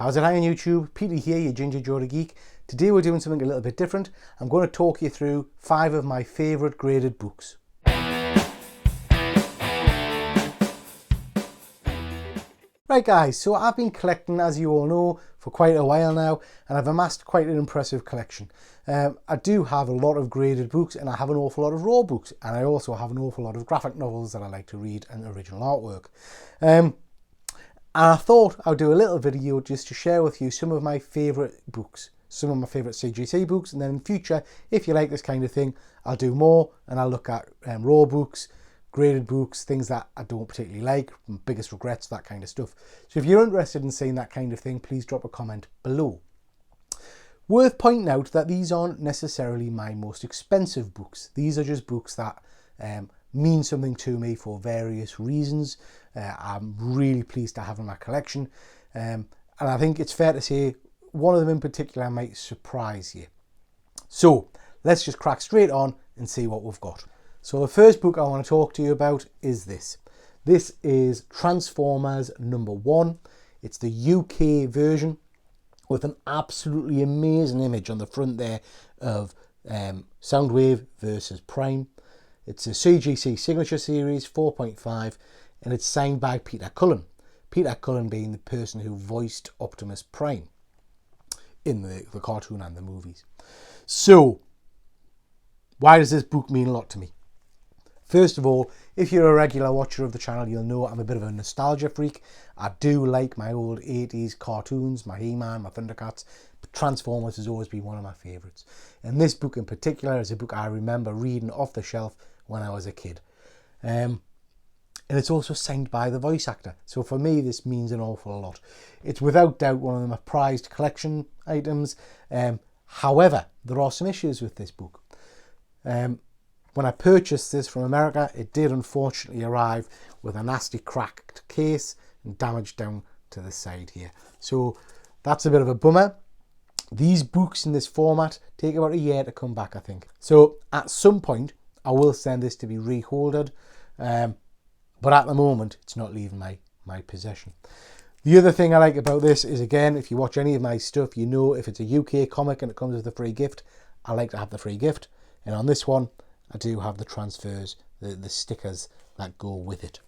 How's it hanging, YouTube? Peter here, your Ginger Joe the Geek. Today we're doing something a little bit different. I'm going to talk you through 5 of my favourite graded books. Right guys, so I've been collecting, as you all know, for quite a while now, and I've amassed quite an impressive collection. I do have a lot of graded books, and I have an awful lot of raw books, and I also have an awful lot of graphic novels that I like to read and original artwork. And I thought I'd do a little video just to share with you some of my favourite books, some of my favourite CGC books, and then in future, if you like this kind of thing, I'll do more and I'll look at raw books, graded books, things that I don't particularly like, biggest regrets, that kind of stuff. So if you're interested in seeing that kind of thing, please drop a comment below. Worth pointing out that these aren't necessarily my most expensive books. These are just books that mean something to me for various reasons. I'm really pleased to have in my collection, and I think it's fair to say one of them in particular might surprise you. So let's just crack straight on and see what we've got. So the first book I want to talk to you about is this. This is Transformers #1. It's the UK version with an absolutely amazing image on the front there of Soundwave versus Prime. It's a CGC Signature Series 4.5 and it's signed by Peter Cullen. Peter Cullen being the person who voiced Optimus Prime in the cartoon and the movies. So, why does this book mean a lot to me? First of all, if you're a regular watcher of the channel, you'll know I'm a bit of a nostalgia freak. I do like my old 80s cartoons, my He-Man, my Thundercats, but Transformers has always been one of my favourites. And this book in particular is a book I remember reading off the shelf when I was a kid. And it's also signed by the voice actor. So for me, this means an awful lot. It's without doubt one of my prized collection items. However, there are some issues with this book. When I purchased this from America, it did unfortunately arrive with a nasty cracked case and damage down to the side here. So that's a bit of a bummer. These books in this format take about a year to come back, I think. So at some point, I will send this to be reholded. But at the moment, it's not leaving my possession. The other thing I like about this is, again, if you watch any of my stuff, you know if it's a UK comic and it comes with a free gift, I like to have the free gift. And on this one, I do have the transfers, the stickers that go with it.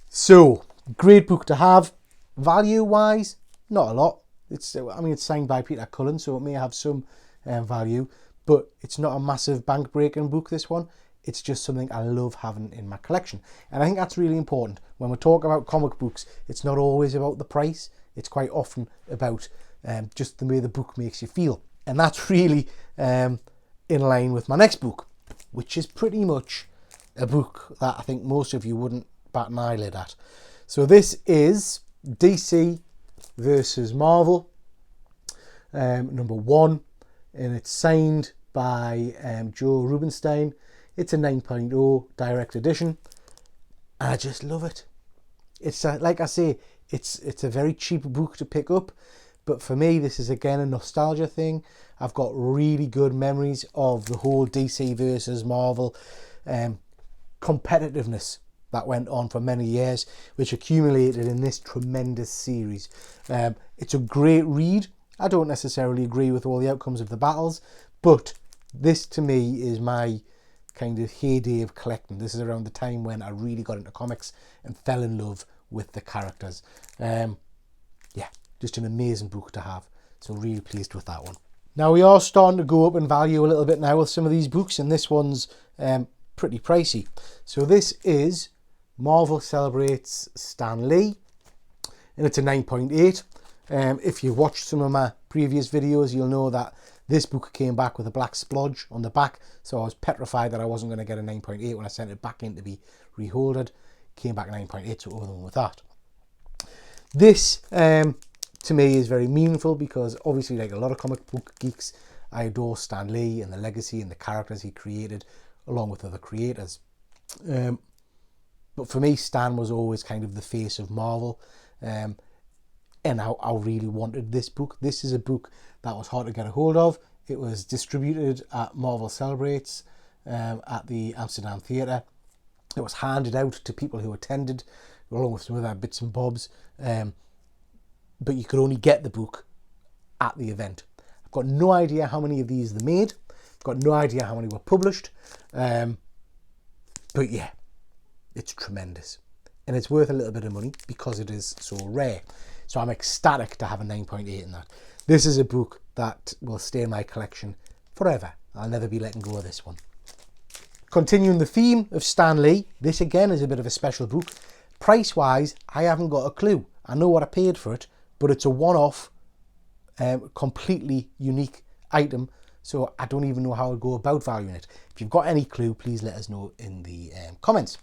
So, great book to have. Value-wise, not a lot. It's signed by Peter Cullen, so it may have some value, but it's not a massive bank-breaking book, this one. It's just something I love having in my collection. And I think that's really important. When we talk about comic books, it's not always about the price. It's quite often about just the way the book makes you feel. And that's really in line with my next book, which is pretty much a book that I think most of you wouldn't bat an eyelid at. So this is DC versus Marvel #1, and it's signed by Joe Rubinstein. It's a 9.0 direct edition, and I just love it. It's like I say, it's a very cheap book to pick up, but for me, this is again a nostalgia thing. I've got really good memories of the whole DC versus Marvel competitiveness that went on for many years, which accumulated in this tremendous series. It's a great read. I don't necessarily agree with all the outcomes of the battles, but this to me is my kind of heyday of collecting. This is around the time when I really got into comics and fell in love with the characters. Yeah, just an amazing book to have. So really pleased with that one. Now we are starting to go up in value a little bit now with some of these books, and this one's pretty pricey. So this is Marvel Celebrates Stanley, and it's a 9.8. If you've watched some of my previous videos, you'll know that this book came back with a black splodge on the back, so I was petrified that I wasn't going to get a 9.8 when I sent it back in to be reholded. Came back 9.8, so over the one with that. This to me is very meaningful because obviously, like a lot of comic book geeks, I adore Stan Lee and the legacy and the characters he created along with other creators. But for me, Stan was always kind of the face of Marvel, and I really wanted this book. This is a book that was hard to get a hold of. It was distributed at Marvel Celebrates at the Amsterdam Theatre. It was handed out to people who attended, along with some other bits and bobs. but you could only get the book at the event. I've got no idea how many of these they made. I've got no idea how many were published. But yeah, it's tremendous. And it's worth a little bit of money because it is so rare. So I'm ecstatic to have a 9.8 in that. This is a book that will stay in my collection forever. I'll never be letting go of this one. Continuing the theme of Stanley, this again is a bit of a special book. Price-wise, I haven't got a clue. I know what I paid for it, but it's a one-off, completely unique item, so I don't even know how I'd go about valuing it. If you've got any clue, please let us know in the comments.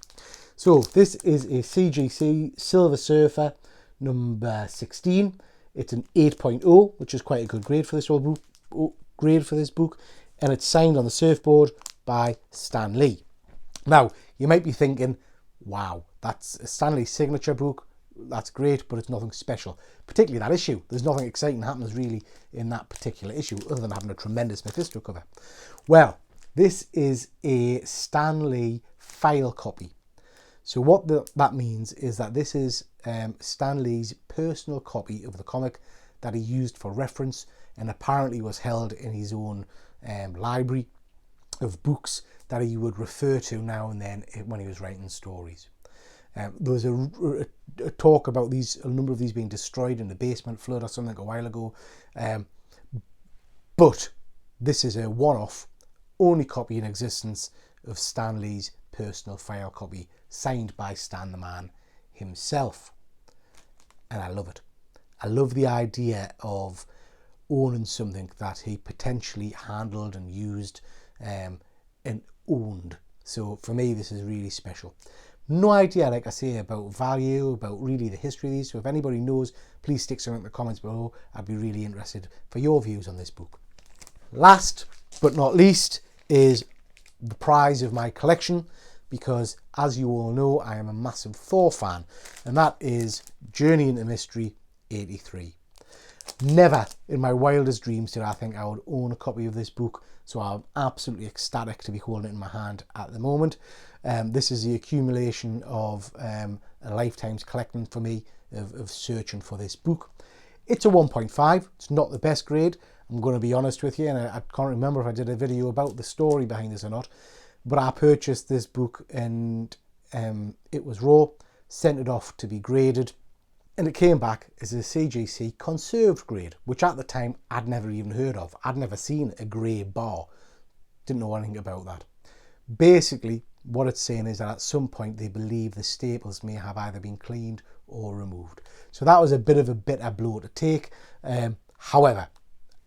So this is a CGC Silver Surfer number 16. It's an 8.0, which is quite a good grade for this book, and it's signed on the surfboard by Stanley. Now, you might be thinking, wow, that's a Stanley signature book. That's great, but it's nothing special. Particularly that issue. There's nothing exciting happens really in that particular issue other than having a tremendous Mephisto cover. Well, this is a Stanley file copy. So what that means is that this is Stanley's personal copy of the comic that he used for reference and apparently was held in his own library of books that he would refer to now and then when he was writing stories. There was a talk about a number of these being destroyed in the basement flood or something a while ago. But this is a one-off, only copy in existence of Stanley's personal file copy, signed by Stan the Man himself. And I love it. I love the idea of owning something that he potentially handled and used and owned. So for me, this is really special. No idea, like I say, about value, about really the history of these. So if anybody knows, please stick something in the comments below. I'd be really interested for your views on this book. Last but not least is the prize of my collection, because as you all know, I am a massive Thor fan, and that is Journey into Mystery 83. Never in my wildest dreams did I think I would own a copy of this book, so I'm absolutely ecstatic to be holding it in my hand at the moment. This is the accumulation of a lifetime's collecting for me of searching for this book. It's a 1.5. It's not the best grade, I'm going to be honest with you, and I can't remember if I did a video about the story behind this or not, but I purchased this book and it was raw, sent it off to be graded, and it came back as a CGC conserved grade, which at the time I'd never even heard of. I'd never seen a grey bar. Didn't know anything about that. Basically, what it's saying is that at some point they believe the staples may have either been cleaned or removed. So that was a bit of a bitter blow to take. However,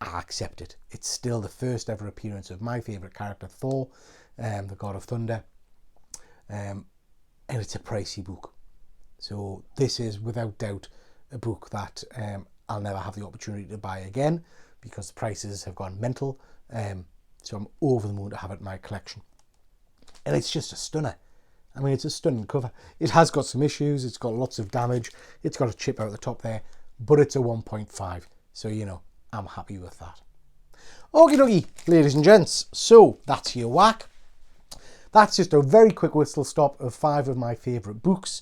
I accept it. It's still the first ever appearance of my favourite character, Thor, the God of Thunder. And it's a pricey book. So this is without doubt a book that I'll never have the opportunity to buy again because the prices have gone mental. So I'm over the moon to have it in my collection. And it's just a stunner. I mean, it's a stunning cover. It has got some issues. It's got lots of damage. It's got a chip out the top there, but it's a 1.5. So, you know, I'm happy with that. Okie dokie, ladies and gents. So that's your whack. That's just a very quick whistle stop of 5 of my favourite books.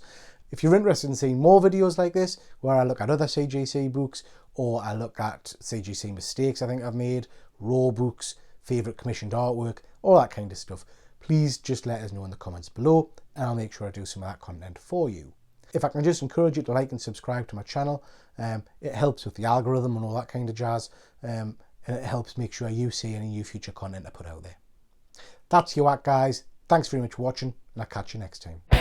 If you're interested in seeing more videos like this, where I look at other CGC books, or I look at CGC mistakes I think I've made, raw books, favourite commissioned artwork, all that kind of stuff, please just let us know in the comments below, and I'll make sure I do some of that content for you. If I can just encourage you to like and subscribe to my channel, it helps with the algorithm and all that kind of jazz, and it helps make sure you see any new future content I put out there. That's your whack, guys. Thanks very much for watching, and I'll catch you next time.